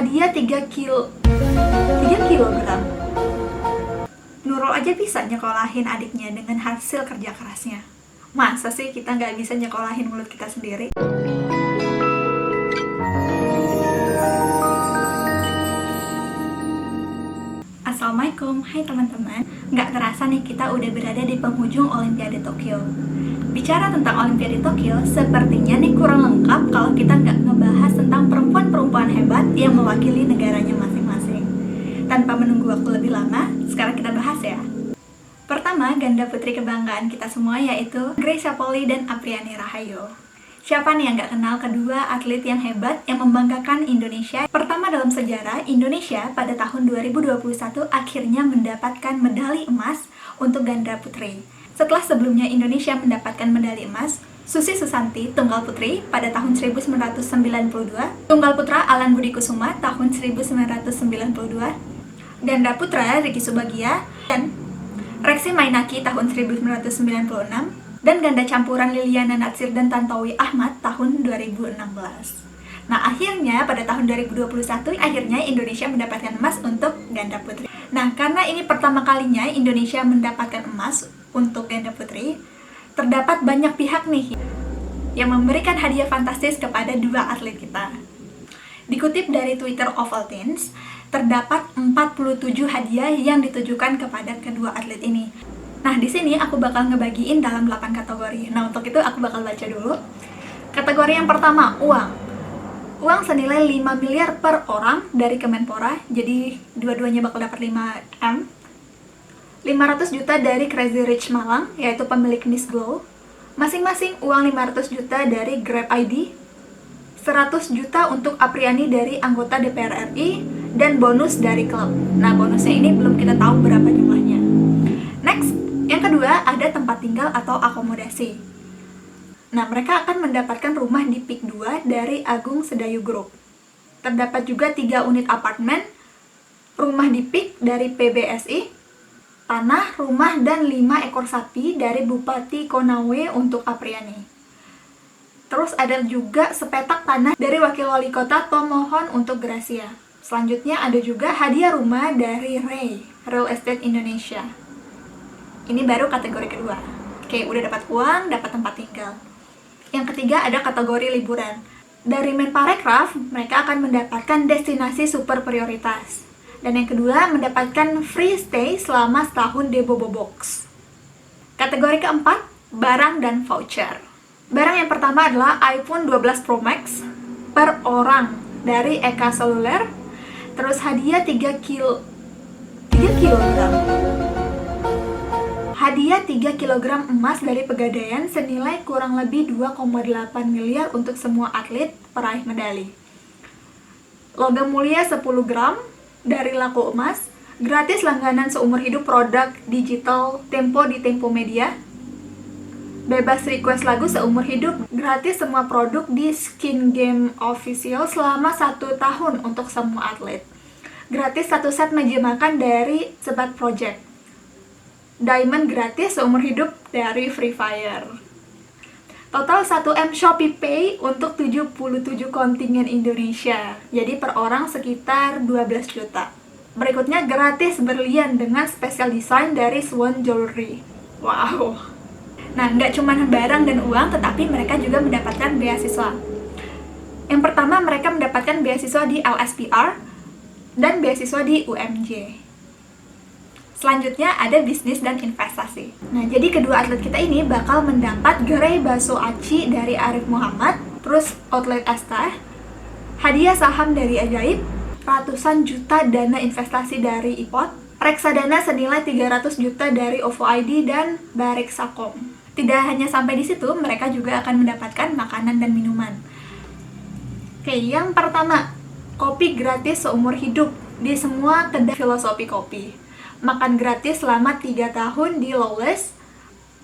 hadiah 3 kilogram. Nurul aja bisa nyekolahin adiknya dengan hasil kerja kerasnya. Masa sih kita nggak bisa nyekolahin mulut kita sendiri? Assalamualaikum, hai teman-teman. Nggak terasa nih kita udah berada di penghujung Olimpiade Tokyo. Bicara tentang Olimpiade Tokyo, sepertinya nih kurang lengkap kalau kita nggak ngebahas tentang perempuan-perempuan hebat yang mewakili negaranya masing-masing. Tanpa menunggu waktu lebih lama, sekarang kita bahas ya. Pertama, ganda putri kebanggaan kita semua yaitu Greysia Poli dan Apriani Rahayu. Siapa nih yang nggak kenal kedua atlet yang hebat yang membanggakan Indonesia? Pertama dalam sejarah, Indonesia pada tahun 2021 akhirnya mendapatkan medali emas untuk ganda putri. Setelah sebelumnya Indonesia mendapatkan medali emas, Susi Susanti, tunggal putri, pada tahun 1992, tunggal putra Alan Budi Kusuma tahun 1992, ganda putra Ricky Subagia, dan Reksi Mainaki tahun 1996, dan ganda campuran Liliana Natsir dan Tantowi Ahmad tahun 2016. Nah, akhirnya pada tahun 2021 akhirnya Indonesia mendapatkan emas untuk ganda putri. Nah, karena ini pertama kalinya Indonesia mendapatkan emas untuk ganda putri, terdapat banyak pihak nih yang memberikan hadiah fantastis kepada dua atlet kita. Dikutip dari Twitter Ovaltines, terdapat 47 hadiah yang ditujukan kepada kedua atlet ini. Nah, di sini aku bakal ngebagiin dalam 8 kategori. Nah, untuk itu aku bakal baca dulu. Kategori yang pertama, uang. Uang senilai 5 miliar per orang dari Kemenpora, jadi dua-duanya bakal dapat 5M. 500 juta dari Crazy Rich Malang, yaitu pemilik Miss Glow. Masing-masing uang 500 juta dari Grab ID, 100 juta untuk Apriani dari anggota DPR RI, dan bonus dari klub. Nah, bonusnya ini belum kita tahu berapa jumlahnya. Next, yang kedua ada tempat tinggal atau akomodasi. Nah, mereka akan mendapatkan rumah di PIK 2 dari Agung Sedayu Group. Terdapat juga 3 unit apartemen, rumah di PIK dari PBSI, tanah, rumah, dan 5 ekor sapi dari Bupati Konawe untuk Apriani. Terus ada juga sepetak tanah dari Wakil Wali Kota Tomohon untuk Gracia. Selanjutnya ada juga hadiah rumah dari Ray, Real Estate Indonesia. Ini baru kategori kedua. Oke, udah dapat uang, dapat tempat tinggal. Yang ketiga ada kategori liburan. Dari Menparekraf, mereka akan mendapatkan destinasi super prioritas. Dan yang kedua, mendapatkan free stay selama setahun di Bobo Box. Kategori keempat, barang dan voucher. Barang yang pertama adalah iPhone 12 Pro Max per orang dari Eka Seluler. Terus hadiah 3 kilogram. Hadiah 3 kg emas dari Pegadaian senilai kurang lebih 2,8 miliar untuk semua atlet peraih medali. Logam mulia 10 gram dari Laku Emas, gratis langganan seumur hidup produk digital Tempo di Tempo Media, bebas request lagu seumur hidup, gratis semua produk di Skin Game Official selama 1 tahun untuk semua atlet, gratis 1 set meja makan dari Sebat Project, Diamond gratis seumur hidup dari Free Fire. Total 1M Shopee Pay untuk 77 kontingen Indonesia. Jadi per orang sekitar 12 juta. Berikutnya gratis berlian dengan special design dari Swan Jewelry. Wow. Nah, nggak cuma barang dan uang, tetapi mereka juga mendapatkan beasiswa. Yang pertama, mereka mendapatkan beasiswa di LSPR dan beasiswa di UMJ. Selanjutnya ada bisnis dan investasi. Nah, jadi kedua atlet kita ini bakal mendapat gerai bakso aci dari Arif Muhammad, terus outlet Estah, hadiah saham dari Ajaib, ratusan juta dana investasi dari IPOT, reksadana senilai 300 juta dari OVO ID dan Barik Sakom. Tidak hanya sampai di situ, mereka juga akan mendapatkan makanan dan minuman. Oke, yang pertama, kopi gratis seumur hidup di semua kedai filosofi kopi. Makan gratis selama 3 tahun di Lawless,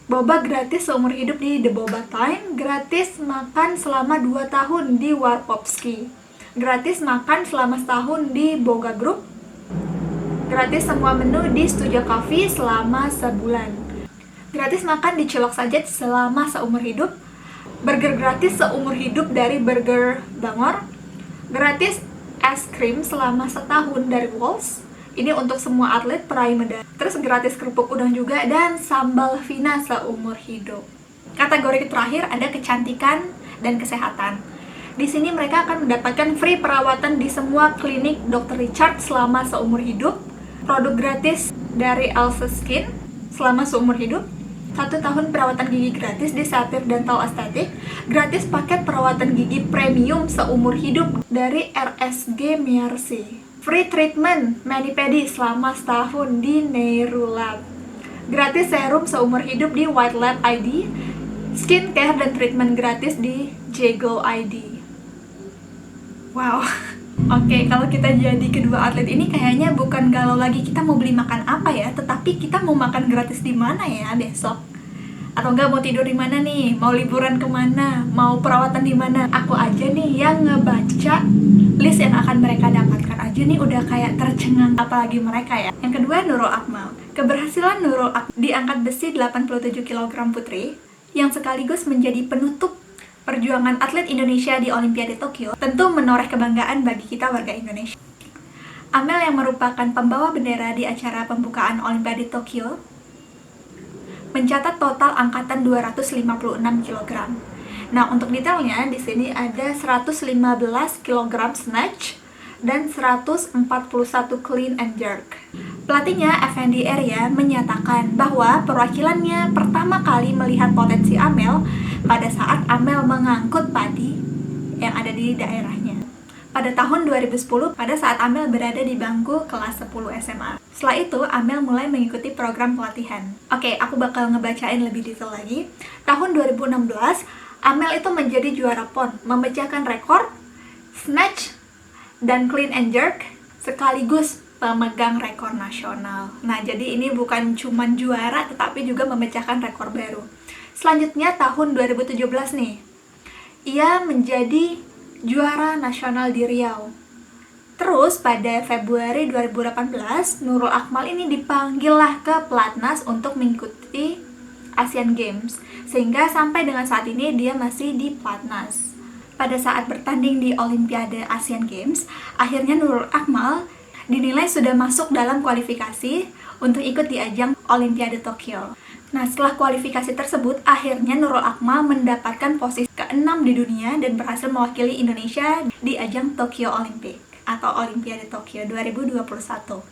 boba gratis seumur hidup di The Boba Time, gratis makan selama 2 tahun di Warpopski, gratis makan selama setahun di Boga Group, gratis semua menu di Studio Coffee selama sebulan, gratis makan di Cilok Sajet selama seumur hidup, burger gratis seumur hidup dari Burger Bangor, gratis es krim selama setahun dari Walls. Ini untuk semua atlet peraih medali. Terus gratis kerupuk udang juga dan sambal Vina seumur hidup. Kategori terakhir ada kecantikan dan kesehatan. Di sini mereka akan mendapatkan free perawatan di semua klinik Dr. Richard selama seumur hidup, produk gratis dari Elsa Skin selama seumur hidup, 1 tahun perawatan gigi gratis di Saphir Dental Aesthetic, gratis paket perawatan gigi premium seumur hidup dari RSG Mercy, free treatment mani-pedi selama setahun di Neurolab, gratis serum seumur hidup di White Lab ID, skincare dan treatment gratis di Jago ID. Wow. Oke, kalau kita jadi kedua atlet ini kayaknya bukan galau lagi kita mau beli makan apa ya, tetapi kita mau makan gratis di mana ya besok? Atau enggak mau tidur di mana nih? Mau liburan kemana? Mau perawatan di mana? Aku aja nih yang ngebaca list yang akan mereka dapatkan aja nih udah kayak tercengang, apalagi mereka ya. Yang kedua, Nurul Akmal. Keberhasilan Nurul Akmal di angkat besi 87 kg putri yang sekaligus menjadi penutup perjuangan atlet Indonesia di Olimpiade Tokyo tentu menoreh kebanggaan bagi kita warga Indonesia. Amel yang merupakan pembawa bendera di acara pembukaan Olimpiade Tokyo mencatat total angkatan 256 kg. Nah, untuk detailnya di sini ada 115 kg snatch dan 141 clean and jerk. Pelatihnya Effendi Arya menyatakan bahwa perwakilannya pertama kali melihat potensi Amel pada saat Amel mengangkut padi yang ada di daerahnya. Pada tahun 2010, pada saat Amel berada di bangku kelas 10 SMA. Setelah itu, Amel mulai mengikuti program pelatihan. Oke, aku bakal ngebacain lebih detail lagi. Tahun 2016, Amel itu menjadi juara PON, memecahkan rekor snatch dan clean and jerk, sekaligus pemegang rekor nasional. Nah, jadi ini bukan cuma juara, tetapi juga memecahkan rekor baru. Selanjutnya, tahun 2017 nih, ia menjadi juara nasional di Riau. Terus pada Februari 2018, Nurul Akmal ini dipanggillah ke Platnas untuk mengikuti Asian Games, sehingga sampai dengan saat ini dia masih di Platnas. Pada saat bertanding di Olimpiade Asian Games, akhirnya Nurul Akmal dinilai sudah masuk dalam kualifikasi untuk ikut di ajang Olimpiade Tokyo. Nah, setelah kualifikasi tersebut, akhirnya Nurul Akmal mendapatkan posisi ke-6 di dunia dan berhasil mewakili Indonesia di ajang Tokyo Olympic atau Olimpiade Tokyo 2021.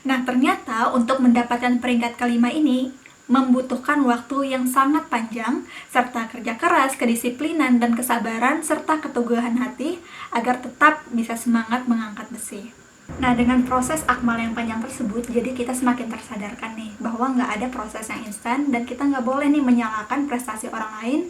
Nah, ternyata untuk mendapatkan peringkat kelima ini membutuhkan waktu yang sangat panjang, serta kerja keras, kedisiplinan, dan kesabaran, serta keteguhan hati agar tetap bisa semangat mengangkat besi. Nah, dengan proses Akmal yang panjang tersebut, jadi kita semakin tersadarkan nih bahwa nggak ada proses yang instan dan kita nggak boleh nih menyalahkan prestasi orang lain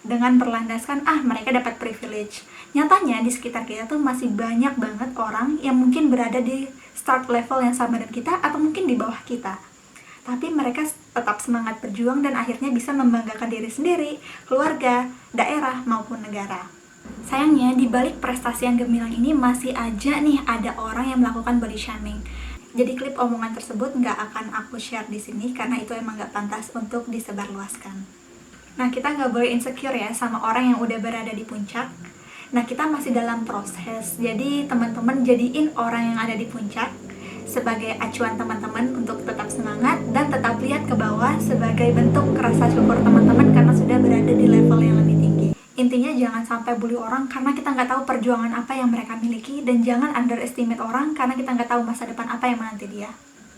dengan berlandaskan mereka dapat privilege. Nyatanya di sekitar kita tuh masih banyak banget orang yang mungkin berada di start level yang sama dengan kita atau mungkin di bawah kita. Tapi mereka tetap semangat berjuang dan akhirnya bisa membanggakan diri sendiri, keluarga, daerah maupun negara. Sayangnya, di balik prestasi yang gemilang ini masih aja nih ada orang yang melakukan body shaming. Jadi klip omongan tersebut nggak akan aku share di sini karena itu emang nggak pantas untuk disebarluaskan. Nah, kita nggak boleh insecure ya sama orang yang udah berada di puncak. Nah, kita masih dalam proses. Jadi teman-teman jadiin orang yang ada di puncak sebagai acuan teman-teman untuk tetap semangat dan tetap lihat ke bawah sebagai bentuk rasa syukur teman-teman karena sudah berada di level yang lebih tinggi. Intinya jangan sampai bully orang karena kita nggak tahu perjuangan apa yang mereka miliki, dan jangan underestimate orang karena kita nggak tahu masa depan apa yang menanti dia.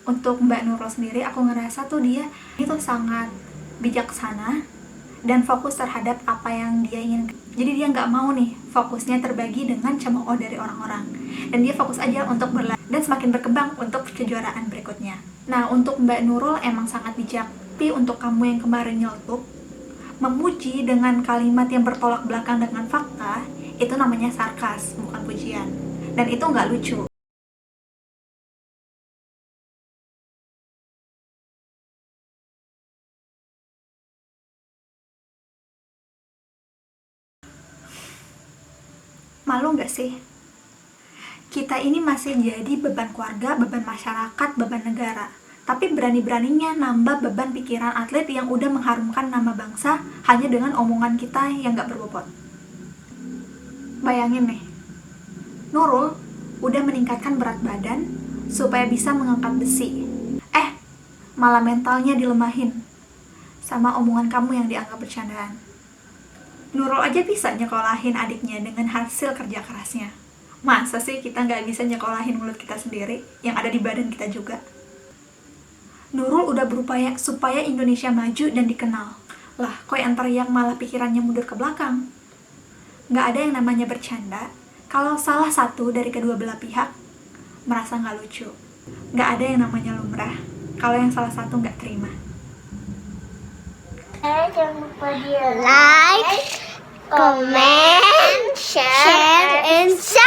Untuk Mbak Nurul sendiri, aku ngerasa tuh dia itu sangat bijaksana dan fokus terhadap apa yang dia inginkan. Jadi dia nggak mau nih fokusnya terbagi dengan cemooh dari orang-orang, dan dia fokus aja untuk berlari dan semakin berkembang untuk kejuaraan berikutnya. Nah, untuk Mbak Nurul emang sangat bijak. Tapi untuk kamu yang kemarin nyeletuk, memuji dengan kalimat yang bertolak belakang dengan fakta, itu namanya sarkas, bukan pujian. Dan itu nggak lucu. Malu nggak sih? Kita ini masih jadi beban keluarga, beban masyarakat, beban negara. Tapi berani-beraninya nambah beban pikiran atlet yang udah mengharumkan nama bangsa hanya dengan omongan kita yang gak berbobot. Bayangin nih, Nurul udah meningkatkan berat badan supaya bisa mengangkat besi. Malah mentalnya dilemahin sama omongan kamu yang dianggap bercandaan. Nurul aja bisa nyekolahin adiknya dengan hasil kerja kerasnya. Masa sih kita nggak bisa nyekolahin mulut kita sendiri yang ada di badan kita juga? Nurul udah berupaya supaya Indonesia maju dan dikenal. Lah, kok yang teriak malah pikirannya mundur ke belakang? Nggak ada yang namanya bercanda kalau salah satu dari kedua belah pihak merasa nggak lucu. Nggak ada yang namanya lumrah kalau yang salah satu nggak terima. Jangan lupa di like, comment, share, and subscribe.